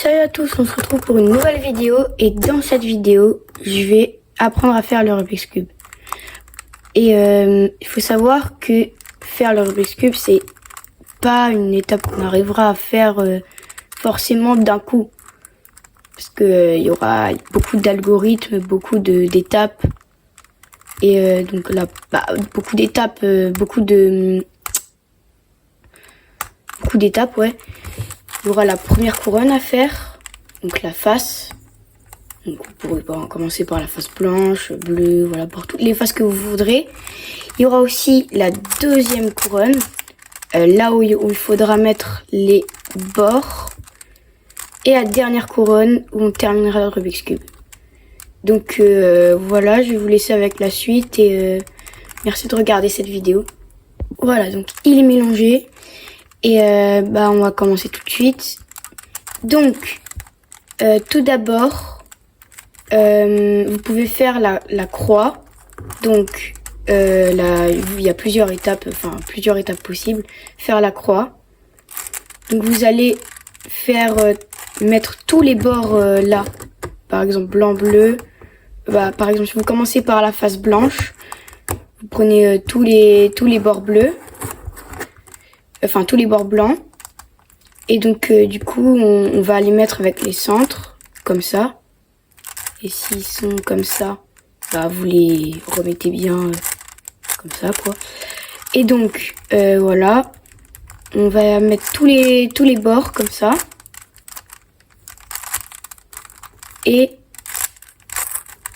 Salut à tous, on se retrouve pour une nouvelle vidéo et dans cette vidéo, je vais apprendre à faire le Rubik's Cube. Et il faut savoir que faire le Rubik's Cube, c'est pas une étape qu'on arrivera à faire forcément d'un coup. Parce que il y aura beaucoup d'algorithmes, beaucoup d'étapes. Et donc là, beaucoup d'étapes, beaucoup d'étapes, ouais. Il y aura la première couronne à faire, donc la face. Donc vous pourrez commencer par la face blanche, bleue, voilà, pour toutes les faces que vous voudrez. Il y aura aussi la deuxième couronne, là où il faudra mettre les bords. Et la dernière couronne où on terminera le Rubik's Cube. Donc voilà, je vais vous laisser avec la suite et merci de regarder cette vidéo. Voilà, donc il est mélangé. Et on va commencer tout de suite. Donc, tout d'abord, vous pouvez faire la croix. Donc, il y a plusieurs étapes possibles. Faire la croix. Donc, vous allez mettre tous les bords là. Par exemple, blanc, bleu. Par exemple, si vous commencez par la face blanche, vous prenez tous les bords bleus. Enfin tous les bords blancs, et donc du coup on va les mettre avec les centres comme ça, et s'ils sont comme ça, vous les remettez bien comme ça quoi. Et donc voilà, on va mettre tous les bords comme ça, et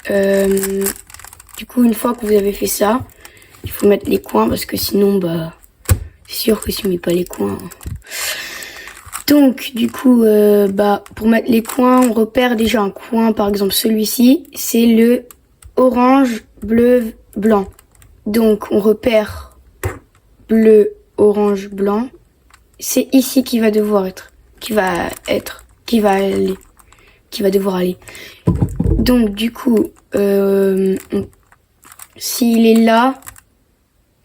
du coup une fois que vous avez fait ça, il faut mettre les coins parce que sinon c'est sûr que si on met pas les coins. Donc du coup pour mettre les coins, on repère déjà un coin, par exemple celui-ci, c'est le orange, bleu, blanc. Donc on repère bleu, orange, blanc. C'est ici qui va devoir devoir aller. Donc du coup s'il est là,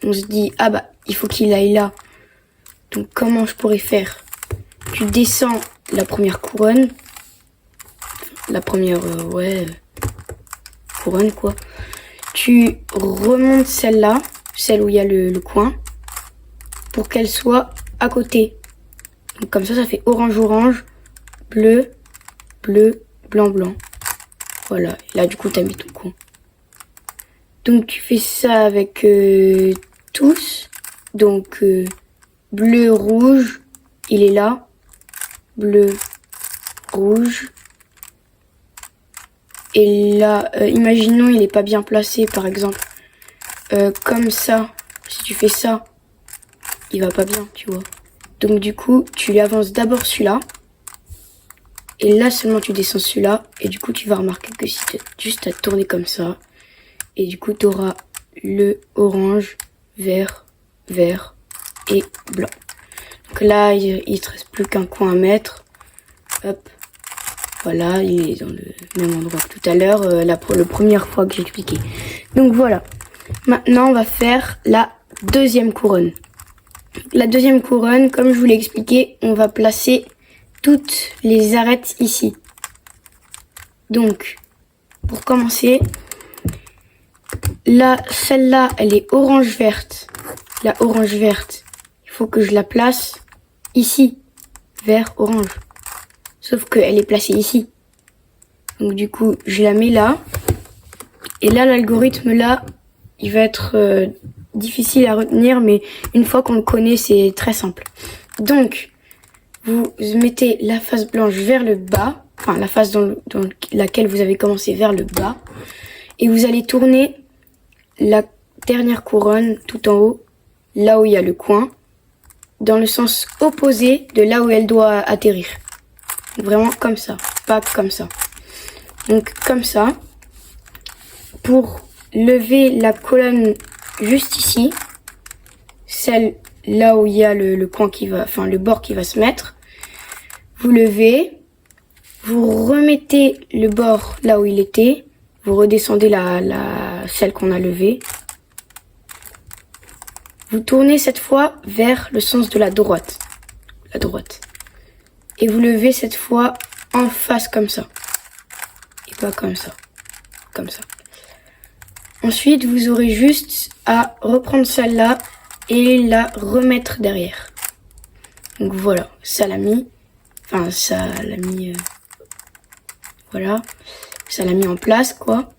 on se dit il faut qu'il aille là. Donc comment je pourrais faire? Tu descends la première couronne. La première couronne quoi. Tu remontes celle-là, celle où il y a le coin, pour qu'elle soit à côté. Donc comme ça fait orange orange, bleu, bleu, blanc blanc. Voilà, là du coup t'as mis ton coin. Donc tu fais ça avec tous. Donc bleu, rouge, il est là. Bleu, rouge. Et là, imaginons il est pas bien placé, par exemple. Comme ça, si tu fais ça, il va pas bien, tu vois. Donc du coup, tu lui avances d'abord celui-là. Et là seulement tu descends celui-là. Et du coup, tu vas remarquer que si tu as juste à tourner comme ça. Et du coup, tu auras le orange, vert, vert et blanc. Donc là, il te reste plus qu'un coin à mettre. Hop. Voilà, il est dans le même endroit que tout à l'heure, pour la première fois que j'ai expliqué. Donc voilà. Maintenant, on va faire la deuxième couronne. La deuxième couronne, comme je vous l'ai expliqué, on va placer toutes les arêtes ici. Donc, pour commencer, là, celle-là, elle est orange-verte. La orange-verte, il faut que je la place ici. Vert-orange. Sauf qu'elle est placée ici. Donc du coup, je la mets là. Et là, l'algorithme, là, il va être difficile à retenir. Mais une fois qu'on le connaît, c'est très simple. Donc, vous mettez la face blanche vers le bas. Enfin, la face dans laquelle vous avez commencé vers le bas. Et vous allez tourner la dernière couronne tout en haut, là où il y a le coin, dans le sens opposé de là où elle doit atterrir. Vraiment comme ça, pas comme ça. Donc comme ça, pour lever la colonne juste ici, celle là où il y a le coin le bord qui va se mettre, vous levez, vous remettez le bord là où il était, vous redescendez celle qu'on a levée. Vous tournez cette fois vers le sens de la droite. Et vous levez cette fois en face comme ça. Et pas comme ça. Comme ça. Ensuite, vous aurez juste à reprendre celle-là et la remettre derrière. Donc voilà, ça l'a mis. Enfin, ça l'a mis... voilà. Ça l'a mis en place, quoi.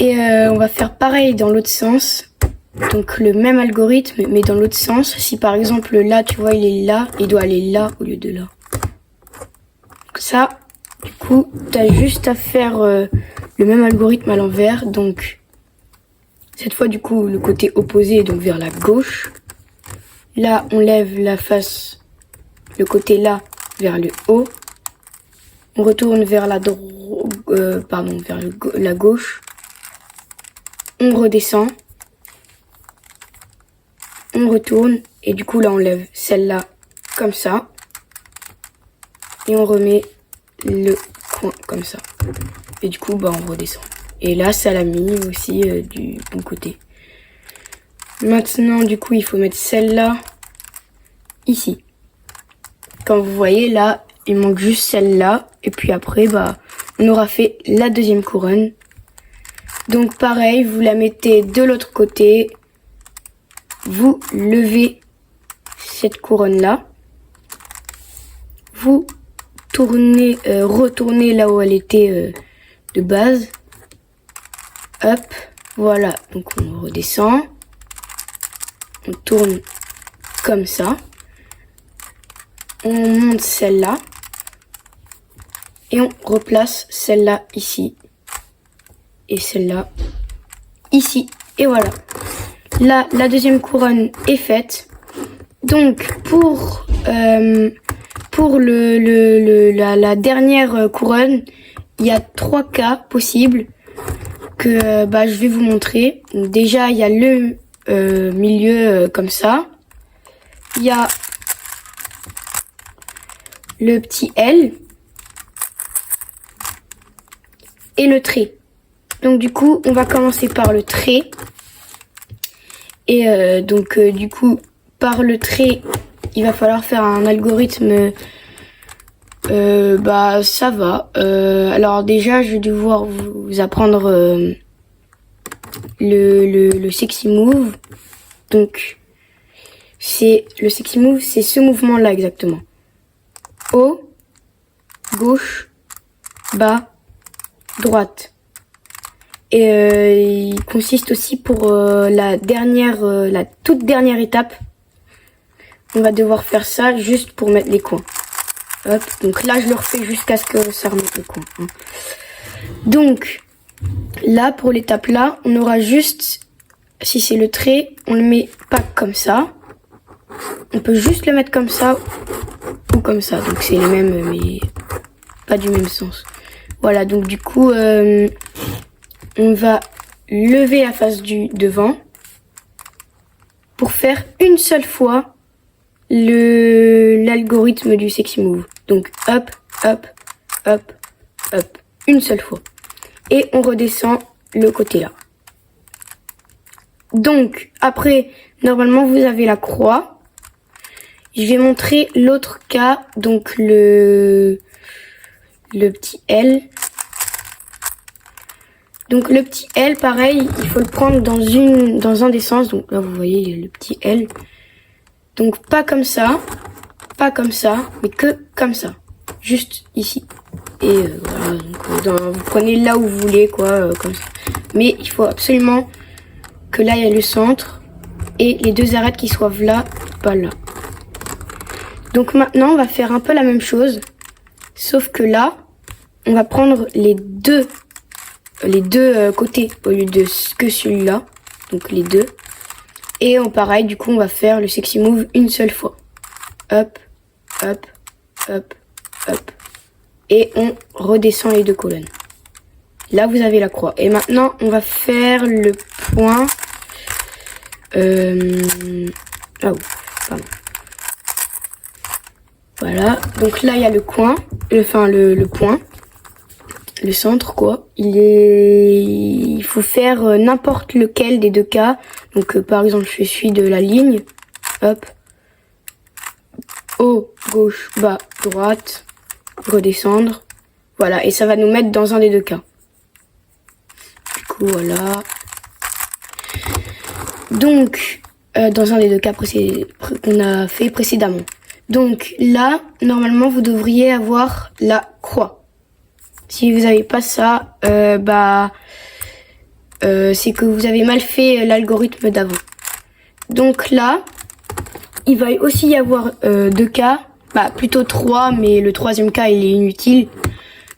Et on va faire pareil dans l'autre sens. Donc le même algorithme, mais dans l'autre sens. Si par exemple là, tu vois, il est là, il doit aller là au lieu de là. Donc ça, du coup, tu as juste à faire le même algorithme à l'envers. Donc cette fois, du coup, le côté opposé, donc vers la gauche. Là, on lève la face, le côté là, vers le haut. On retourne vers la vers la gauche. On redescend. On retourne. Et du coup, là, on lève celle-là comme ça. Et on remet le coin comme ça. Et du coup, bah, on redescend. Et là, ça l'a mis aussi du bon côté. Maintenant, du coup, il faut mettre celle-là ici. Comme vous voyez, là, il manque juste celle-là. Et puis après, bah, on aura fait la deuxième couronne. Donc pareil, vous la mettez de l'autre côté. Vous levez cette couronne-là. Vous tournez, retournez là où elle était de base. Hop, voilà. Donc on redescend. On tourne comme ça. On monte celle-là. Et on replace celle-là ici. Et celle-là ici. Et voilà. Là, la deuxième couronne est faite. Donc, pour la dernière couronne, il y a 3 cas possibles que je vais vous montrer. Donc, déjà, il y a le milieu comme ça. Il y a le petit L et le trait. Donc du coup, on va commencer par le trait. Et du coup, par le trait, il va falloir faire un algorithme. Ça va. Alors déjà, je vais devoir vous apprendre le sexy move. Donc, le sexy move, c'est ce mouvement-là exactement. Haut, gauche, bas, droite. Et il consiste aussi pour la toute dernière étape. On va devoir faire ça juste pour mettre les coins. Hop, donc là je le refais jusqu'à ce que ça remette les coins. Hein. Donc là pour l'étape là, on aura juste, si c'est le trait, on le met pas comme ça. On peut juste le mettre comme ça ou comme ça. Donc c'est les mêmes mais pas du même sens. Voilà, donc du coup on va lever la face du devant pour faire une seule fois l'algorithme du sexy move. Donc hop, hop, hop, hop, une seule fois. Et on redescend le côté là. Donc après, normalement vous avez la croix. Je vais montrer l'autre cas, donc le petit L. Donc le petit L, pareil, il faut le prendre dans un des sens. Donc là, vous voyez, il y a le petit L. Donc pas comme ça, mais que comme ça. Juste ici. Et voilà, donc, vous prenez là où vous voulez, quoi, comme ça. Mais il faut absolument que là, il y ait le centre. Et les deux arêtes qui soient là, pas là. Donc maintenant, on va faire un peu la même chose. Sauf que là, on va prendre les deux côtés au lieu de que celui-là. Donc les deux. Et pareil, du coup, on va faire le sexy move une seule fois. Hop, hop, hop, hop. Et on redescend les deux colonnes. Là, vous avez la croix. Et maintenant, on va faire le point. Ah oui, pardon. Voilà. Donc là, il y a le coin. Le point. Le centre, quoi. Il faut faire n'importe lequel des deux cas. Donc, par exemple, je suis de la ligne. Hop. Haut, gauche, bas, droite. redescendre. Voilà, et ça va nous mettre dans un des deux cas. Du coup, voilà. Donc, dans un des deux cas qu'on a fait précédemment. Donc là, normalement, vous devriez avoir la croix. Si vous n'avez pas ça, c'est que vous avez mal fait l'algorithme d'avant. Donc là, il va aussi y avoir deux cas, plutôt trois, mais le troisième cas il est inutile.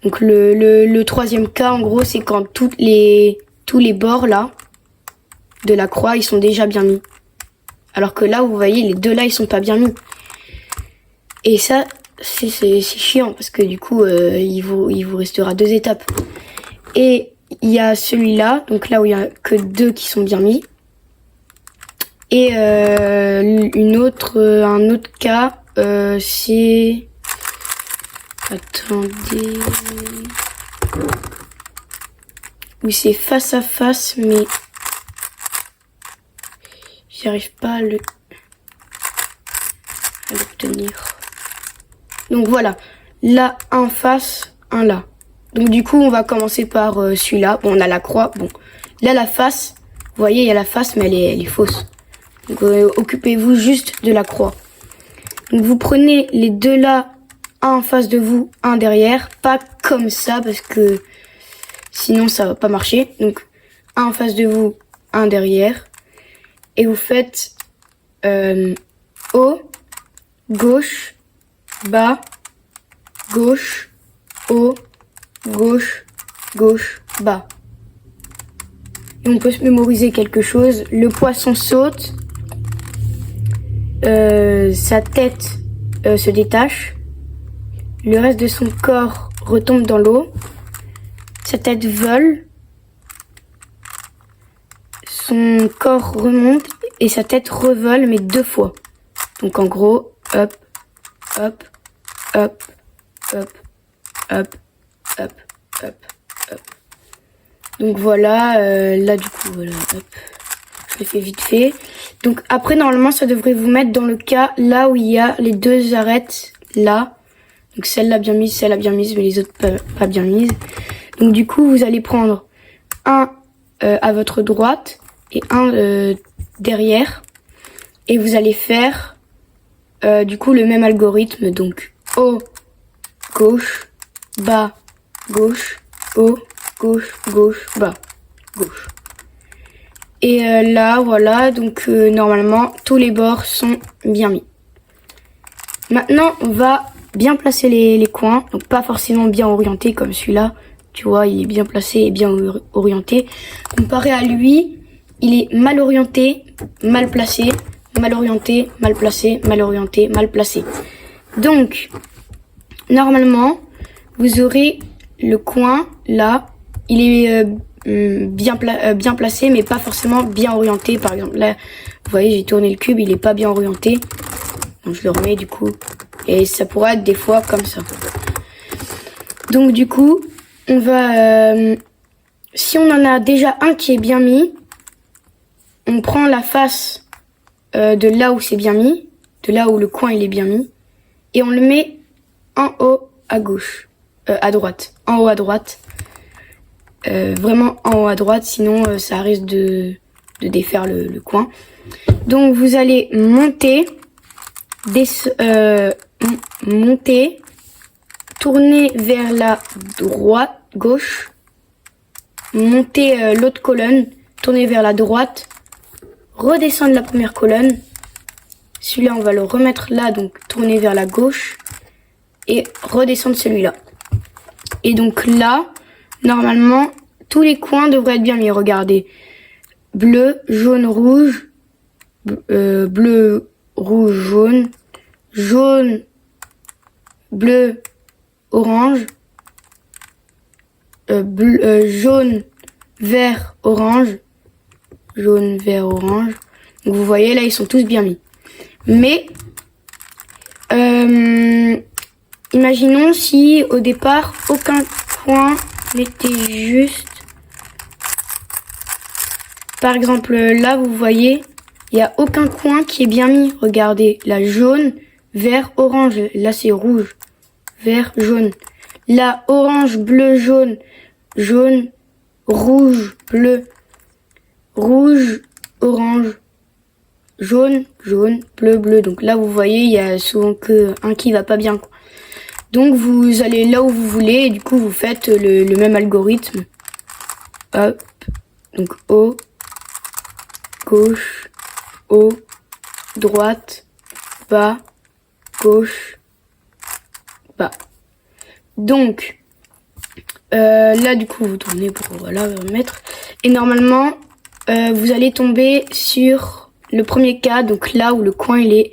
Donc le troisième cas, en gros, c'est quand tous les bords là de la croix ils sont déjà bien mis. Alors que là, vous voyez, les deux là ils sont pas bien mis. Et ça, c'est chiant parce que du coup, il vous restera deux étapes. Et il y a celui-là, donc là où il y a que deux qui sont bien mis. Et un autre cas, c'est... Attendez... Oui, c'est face à face, mais... J'arrive pas à l'obtenir. Donc voilà, là, un en face, un là. Donc du coup, on va commencer par celui-là. Bon, on a la croix. Bon, là, la face, vous voyez, il y a la face, mais elle est fausse. Donc occupez-vous juste de la croix. Donc vous prenez les deux là, un en face de vous, un derrière. Pas comme ça, parce que sinon, ça va pas marcher. Donc, un en face de vous, un derrière. Et vous faites haut, gauche, bas, gauche, haut, gauche, gauche, bas. Et on peut se mémoriser quelque chose. Le poisson saute, sa tête se détache, le reste de son corps retombe dans l'eau, sa tête vole, son corps remonte et sa tête revole mais deux fois. Donc en gros, hop, hop, hop, hop, hop, hop, hop, hop. Donc voilà, là du coup, voilà, hop, je l'ai fait vite fait. Donc après, normalement, ça devrait vous mettre dans le cas là où il y a les deux arêtes, là. Donc celle-là bien mise, celle-là bien mise, mais les autres pas bien mises. Donc du coup, vous allez prendre un à votre droite et un derrière. Et vous allez faire du coup le même algorithme. Donc haut, gauche, bas, gauche, haut, gauche, gauche, bas, gauche. Et là, voilà, donc normalement, tous les bords sont bien mis. Maintenant, on va bien placer les coins. Donc pas forcément bien orienté comme celui-là. Tu vois, il est bien placé et bien orienté. Comparé à lui, il est mal orienté, mal placé, mal orienté, mal placé, mal orienté, mal placé. Donc, normalement, vous aurez le coin là. Il est bien placé, mais pas forcément bien orienté. Par exemple, là, vous voyez, j'ai tourné le cube, il est pas bien orienté. Donc, je le remets du coup. Et ça pourrait être des fois comme ça. Donc, du coup, on va... si on en a déjà un qui est bien mis, on prend la face de là où c'est bien mis, de là où le coin il est bien mis, et on le met en haut à gauche, à droite, en haut à droite. Vraiment en haut à droite, sinon ça risque de défaire le coin. Donc vous allez monter, monter, tourner vers la droite, gauche, monter l'autre colonne, tourner vers la droite, redescendre la première colonne. Celui-là, on va le remettre là, donc tourner vers la gauche et redescendre celui-là. Et donc là, normalement, tous les coins devraient être bien mis. Regardez, bleu, jaune, rouge, bleu, rouge, jaune, jaune, bleu, orange, jaune, vert, orange, jaune, vert, orange. Donc vous voyez là, ils sont tous bien mis. Mais imaginons si au départ aucun coin n'était juste. Par exemple là, vous voyez, il n'y a aucun coin qui est bien mis. Regardez, là jaune, vert, orange. Là c'est rouge, vert, jaune. Là, orange, bleu, jaune, jaune, rouge, bleu, rouge, orange, jaune, jaune, bleu, bleu. Donc là, vous voyez, il y a souvent que un qui va pas bien, quoi. Donc vous allez là où vous voulez et du coup vous faites le même algorithme. Hop, donc haut, gauche, haut, droite, bas, gauche, bas. Donc là du coup vous tournez pour voilà mettre et normalement vous allez tomber sur le premier cas, donc là où le coin il est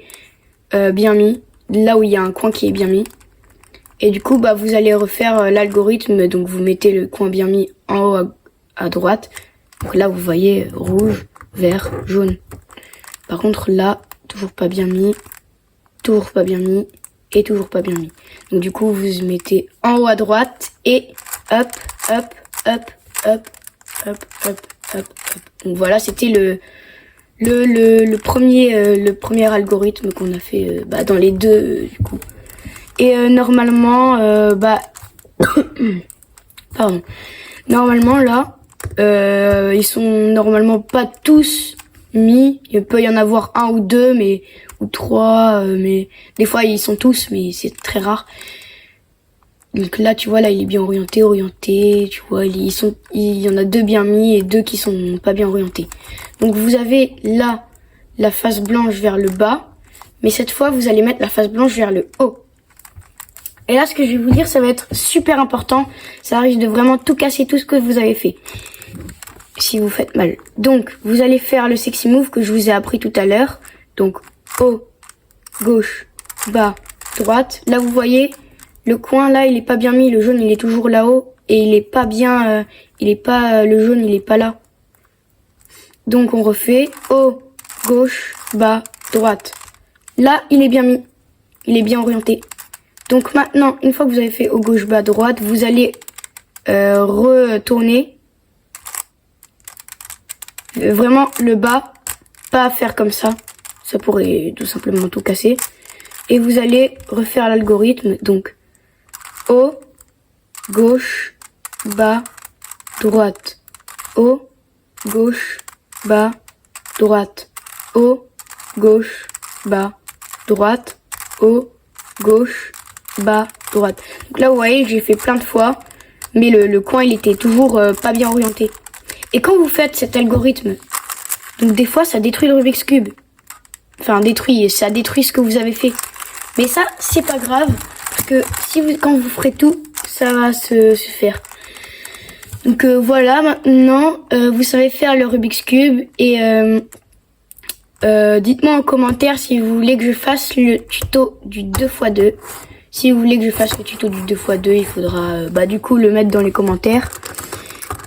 bien mis, là où il y a un coin qui est bien mis. Et du coup, bah, vous allez refaire l'algorithme. Donc, vous mettez le coin bien mis en haut à droite. Donc là, vous voyez rouge, vert, jaune. Par contre, là, toujours pas bien mis, toujours pas bien mis et toujours pas bien mis. Donc, du coup, vous mettez en haut à droite et hop, hop, hop, hop, hop, hop, hop, hop. Donc voilà, c'était le premier algorithme qu'on a fait dans les deux du coup. Et normalement, pardon. Normalement là, ils sont normalement pas tous mis. Il peut y en avoir un ou deux, ou trois, mais des fois ils sont tous, mais c'est très rare. Donc là, tu vois, là il est bien orienté, tu vois, il y en a deux bien mis et deux qui sont pas bien orientés. Donc vous avez là la face blanche vers le bas, mais cette fois vous allez mettre la face blanche vers le haut. Et là, ce que je vais vous dire, ça va être super important. Ça risque de vraiment tout casser tout ce que vous avez fait. Si vous faites mal. Donc, vous allez faire le sexy move que je vous ai appris tout à l'heure. Donc, haut, gauche, bas, droite. Là, vous voyez, le coin, là, il est pas bien mis. Le jaune, il est toujours là-haut. Et il est pas bien, le jaune, il est pas là. Donc, on refait haut, gauche, bas, droite. Là, il est bien mis. Il est bien orienté. Donc maintenant, une fois que vous avez fait haut, gauche, bas, droite, vous allez retourner. Vraiment le bas, pas faire comme ça. Ça pourrait tout simplement tout casser. Et vous allez refaire l'algorithme. Donc haut, gauche, bas, droite. Haut, gauche, bas, droite. Haut, gauche, bas, droite. Haut, gauche, bas, droite. Donc là, vous voyez, j'ai fait plein de fois, mais le coin, il était toujours pas bien orienté. Et quand vous faites cet algorithme, donc des fois, ça détruit le Rubik's Cube. Enfin, ça détruit ce que vous avez fait. Mais ça, c'est pas grave, parce que quand vous ferez tout, ça va se faire. Donc voilà, maintenant, vous savez faire le Rubik's Cube, et dites-moi en commentaire si vous voulez que je fasse le tuto du 2x2. Si vous voulez que je fasse le tuto du 2x2, il faudra du coup le mettre dans les commentaires.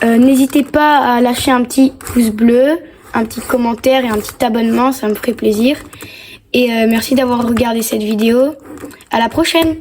N'hésitez pas à lâcher un petit pouce bleu, un petit commentaire et un petit abonnement, ça me ferait plaisir. Et merci d'avoir regardé cette vidéo. À la prochaine!